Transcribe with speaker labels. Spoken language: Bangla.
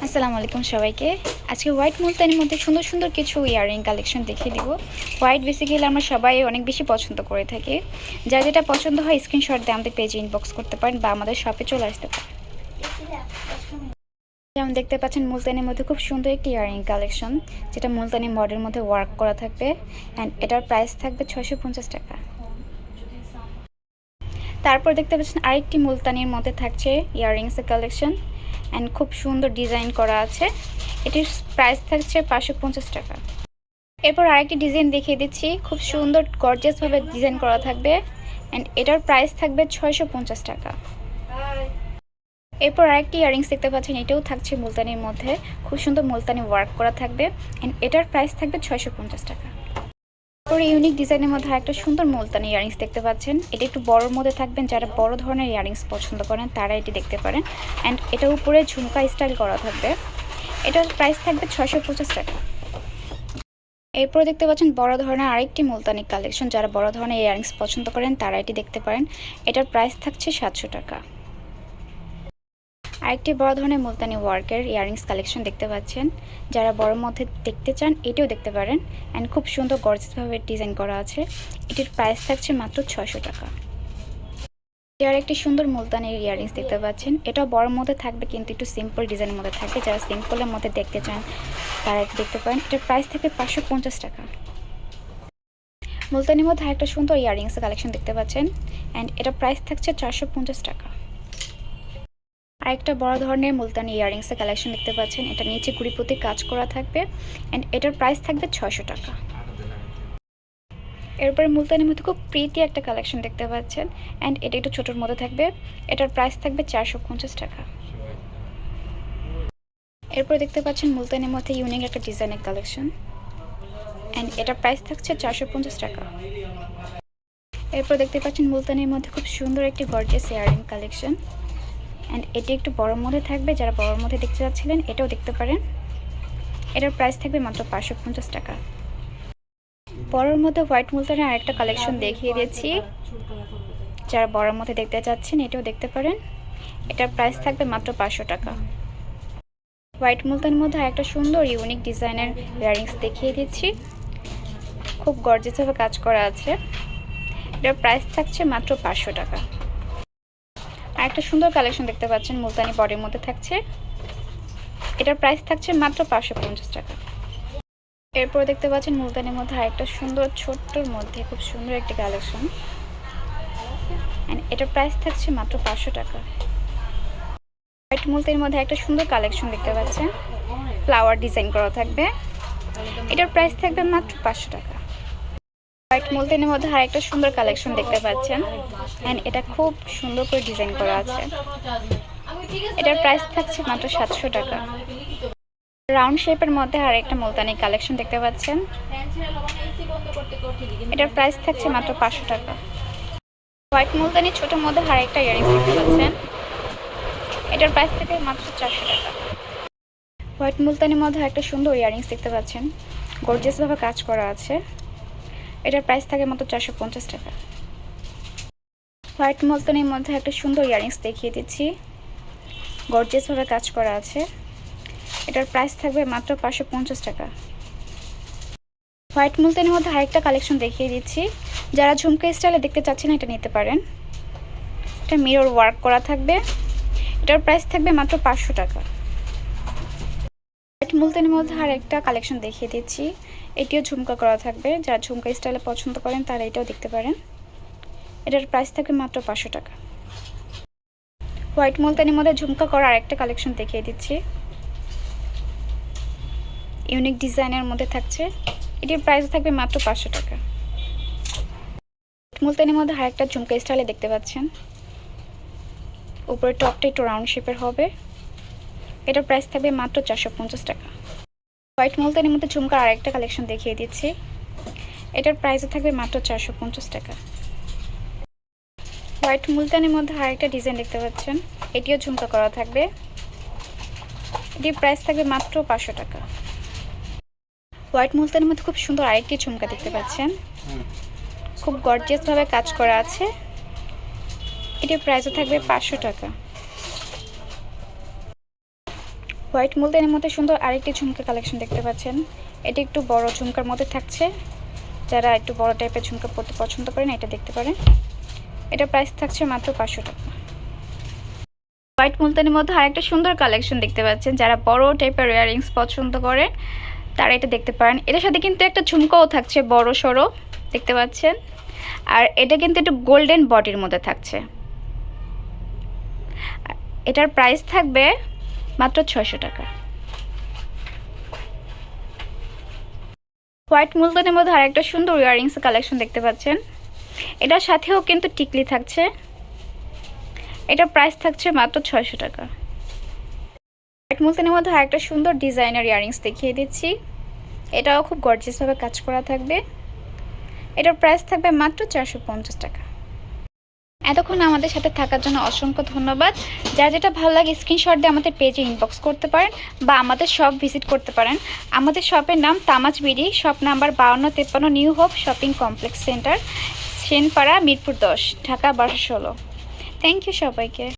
Speaker 1: আসসালামু আলাইকুম সবাইকে। আজকে হোয়াইট মুলতানির মধ্যে সুন্দর সুন্দর কিছু ইয়াররিং কালেকশন দেখিয়ে দিব। হোয়াইট বেসিক্যালি আমরা সবাই অনেক বেশি পছন্দ করে থাকি। যার যেটা পছন্দ হয় স্ক্রিনশট দিয়ে আমাদের পেজে ইনবক্স করতে পারেন বা আমাদের শপে চলে আসতে পারেন। যেমন দেখতে পাচ্ছেন মুলতানির মধ্যে খুব সুন্দর একটি ইয়াররিং কালেকশন, যেটা মুলতানি মডের মধ্যে ওয়ার্ক করা থাকবে অ্যান্ড এটার প্রাইস থাকবে 650 টাকা। তারপর দেখতে পাচ্ছেন আরেকটি মুলতানির মধ্যে থাকছে ইয়াররিংসের কালেকশন অ্যান্ড খুব সুন্দর ডিজাইন করা আছে। এটির প্রাইস থাকছে 550 টাকা। এরপর আরেকটি ডিজাইন দেখিয়ে দিচ্ছি, খুব সুন্দর গর্জিয়াসভাবে ডিজাইন করা থাকবে অ্যান্ড এটার প্রাইস থাকবে 650 টাকা। এরপর আরেকটি ইয়াররিংস দেখতে পাচ্ছেন, এটাও থাকছে মুলতানির মধ্যে, খুব সুন্দর মুলতানি ওয়ার্ক করা থাকবে অ্যান্ড এটার প্রাইস থাকবে 650 টাকা। তারপরে ইউনিক ডিজাইনের মধ্যে একটা সুন্দর মুলতানি ইয়াররিংস দেখতে পাচ্ছেন, এটা একটু বড়োর মধ্যে থাকবেন। যারা বড় ধরনের ইয়াররিংস পছন্দ করেন তারা এটি দেখতে পারেন অ্যান্ড এটার উপরে ঝুমকা স্টাইল করা থাকবে। এটার প্রাইস থাকবে 650 টাকা। এরপর দেখতে পাচ্ছেন বড় ধরনের আরেকটি মুলতানি কালেকশন, যারা বড় ধরনের ইয়াররিংস পছন্দ করেন তারা এটি দেখতে পারেন। এটার প্রাইস থাকছে 700 টাকা। আরেকটি বড় ধরনের মুলতানি ওয়ার্কের ইয়াররিংস কালেকশন দেখতে পাচ্ছেন, যারা বড় মধ্যে দেখতে চান এটিও দেখতে পারেন অ্যান্ড খুব সুন্দর গর্জিয়াসভাবে ডিজাইন করা আছে। এটির প্রাইস থাকছে মাত্র 600 টাকা। এর একটি সুন্দর মুলতানির ইয়াররিংস দেখতে পাচ্ছেন, এটাও বড় মধ্যে থাকবে কিন্তু একটু সিম্পল ডিজাইনের মধ্যে থাকবে। যারা সিম্পলের মধ্যে দেখতে চান তারা এটি দেখতে পারেন। এটার প্রাইস থাকবে 550 টাকা। মুলতানির মধ্যে আরেকটা সুন্দর ইয়াররিংস কালেকশন দেখতে পাচ্ছেন অ্যান্ড এটা প্রাইস থাকছে 450 টাকা। আরেকটা বড় ধরনের মুলতানি ইয়াররিংসের কালেকশন দেখতে পাচ্ছেন, এটা নিচে গুড়িপতি কাজ করা থাকবে অ্যান্ড এটার প্রাইস থাকবে 600 টাকা। এরপরে মুলতানির মধ্যে খুব প্রীতি একটা কালেকশন দেখতে পাচ্ছেন অ্যান্ড এটা একটু ছোটোর মধ্যে থাকবে। এটার প্রাইস থাকবে 450 টাকা। এরপর দেখতে পাচ্ছেন মুলতানির মধ্যে ইউনিক একটা ডিজাইনের কালেকশন অ্যান্ড এটার প্রাইস থাকছে 450 টাকা। এরপর দেখতে পাচ্ছেন মুলতানির মধ্যে খুব সুন্দর একটি গর্জিয়াস ইয়াররিং কালেকশন অ্যান্ড এটি একটু বড়র মধ্যে থাকবে। যারা বড়র মধ্যে দেখতে চাচ্ছিলেন এটাও দেখতে পারেন। এটার প্রাইস থাকবে মাত্র 550 টাকা। বড়র মধ্যে হোয়াইট মুলতানের আরেকটা কালেকশন দেখিয়ে দিয়েছি, যারা বড়র মধ্যে দেখতে চাচ্ছেন এটাও দেখতে পারেন। এটার প্রাইস থাকবে মাত্র 500 টাকা। হোয়াইট মুলতানের মধ্যে আরেকটা সুন্দর ইউনিক ডিজাইনের ইয়াররিংস দেখিয়ে দিচ্ছি, খুব গর্জিয়াসভাবে কাজ করা আছে। এটার প্রাইস থাকছে মাত্র 500 টাকা। আরেকটা সুন্দর কালেকশন দেখতে পাচ্ছেন মুলতানি বডির মধ্যে থাকছে, এটার প্রাইস থাকছে মাত্র 550 টাকা। এরপর দেখতে পাচ্ছেন মুলতানির মধ্যে আরেকটা সুন্দর ছোট্টর মধ্যে খুব সুন্দর একটি কালেকশন অ্যান্ড এটার প্রাইস থাকছে মাত্র 500 টাকা। হোয়াইট মুলতানির মধ্যে একটা সুন্দর কালেকশন দেখতে পাচ্ছেন, ফ্লাওয়ার ডিজাইন করা থাকবে। এটার প্রাইস থাকবে মাত্র 500 টাকা। হোয়াইট মুলতানির মধ্যে আরেকটা সুন্দর কালেকশন দেখতে পাচ্ছেন অ্যান্ড এটা খুব সুন্দর করে ডিজাইন করা আছে। এটার প্রাইস থাকছে মাত্র 700 টাকা। রাউন্ড শেপের মধ্যে আরেকটা মুলতানি কালেকশন দেখতে পাচ্ছেন, এটার প্রাইস থাকছে মাত্র 500 টাকা। হোয়াইট মুলতানি ছোটোর মধ্যে আরেকটা ইয়াররিংস দেখতে পাচ্ছেন, এটার প্রাইস থেকে মাত্র 400 টাকা। হোয়াইট মুলতানির মধ্যে একটা সুন্দর ইয়াররিংস দেখতে পাচ্ছেন, গর্জিয়াসভাবে কাজ করা আছে। এটার প্রাইস থাকে মাত্র 450 টাকা। হোয়াইট মুলতানির মধ্যে একটা সুন্দর ইয়াররিংস দেখিয়ে দিচ্ছি, গর্জিয়াসভাবে কাজ করা আছে। এটার প্রাইস থাকবে মাত্র 550 টাকা। হোয়াইট মুলতানির মধ্যে আরেকটা কালেকশন দেখিয়ে দিচ্ছি, যারা ঝুমকা স্টাইলে দেখতে চাচ্ছেন এটা নিতে পারেন। এটা মিরর ওয়ার্ক করা থাকবে, এটার প্রাইস থাকবে মাত্র 500 টাকা। হোয়াইট মুলতানির মধ্যে আরেকটা কালেকশন দেখিয়ে দিচ্ছি, এটিও ঝুমকা করা থাকবে। যারা ঝুমকা স্টাইলে পছন্দ করেন তারা এটাও দেখতে পারেন। এটার প্রাইস থাকবে মাত্র 500 টাকা। হোয়াইট মুলতানির মধ্যে ঝুমকা করা আরেকটা কালেকশন দেখিয়ে দিচ্ছি, ইউনিক ডিজাইনের মধ্যে থাকছে। এটির প্রাইস থাকবে মাত্র 500 টাকা। মুলতানির মধ্যে আরেকটা ঝুমকা স্টাইলে দেখতে পাচ্ছেন, উপরে টপটা একটু রাউন্ড শেপের হবে। এটার প্রাইস থাকবে মাত্র 450 টাকা। হোয়াইট মুলতানির মধ্যে ঝুমকার আরেকটা কালেকশন দেখিয়ে দিচ্ছি, এটার প্রাইসও থাকবে মাত্র 450 টাকা। হোয়াইট মুলতানির মধ্যে আরেকটা ডিজাইন দেখতে পাচ্ছেন, এটিও ঝুমকা করা থাকবে। এটির প্রাইস থাকবে মাত্র 500 টাকা। হোয়াইট মুলতানির মধ্যে খুব সুন্দর আরেকটি ঝুমকা দেখতে পাচ্ছেন, খুব গর্জিয়াসভাবে কাজ করা আছে। এটির প্রাইসও থাকবে 500 টাকা। হোয়াইট মুলতানির মধ্যে সুন্দর আরেকটি ঝুমকা কালেকশন দেখতে পাচ্ছেন। এটি একটু বড় ঝুমকার মধ্যে থাকছে, যারা একটু বড় টাইপের ঝুমকা পরতে পছন্দ করেন এটা দেখতে পারেন। এটা প্রাইস থাকছে মাত্র 500 টাকা। হোয়াইট মুলতানির মধ্যে আরেকটা সুন্দর কালেকশন দেখতে পাচ্ছেন, যারা বড় টাইপের ইয়াররিংস পছন্দ করেন তারা এটা দেখতে পারেন। এটার সাথে কিন্তু একটা ঝুমকাও থাকছে বড় সড়ো, দেখতে পাচ্ছেন। আর এটা কিন্তু একটু গোল্ডেন বডির মধ্যে থাকছে। এটার প্রাইস থাকবে মাত্র 600 টাকা। হোয়াইট মুলতানের মধ্যে আরেকটা সুন্দর ইয়াররিংস কালেকশন দেখতে পাচ্ছেন। এটার সাথেও কিন্তু টিকলি থাকছে। এটার প্রাইস থাকছে মাত্র 600 টাকা। হোয়াইট মুলতানের মধ্যে আরেকটা সুন্দর ডিজাইনার ইয়াররিংস দেখিয়ে দিচ্ছি। এটাও খুব গর্জিয়াসভাবে কাজ করা থাকবে। এটার প্রাইস থাকবে মাত্র 450 টাকা। এতক্ষণ আমাদের সাথে থাকার জন্য অসংখ্য ধন্যবাদ। যার যেটা ভালো লাগে স্ক্রিনশট দিয়ে আমাদের পেজে ইনবক্স করতে পারেন বা আমাদের শপ ভিজিট করতে পারেন। আমাদের শপের নাম তামাজ BD, shop number 5253 new hope shopping complex centre, Senpara, Mirpur 10, Dhaka 1216। Thank you সবাইকে।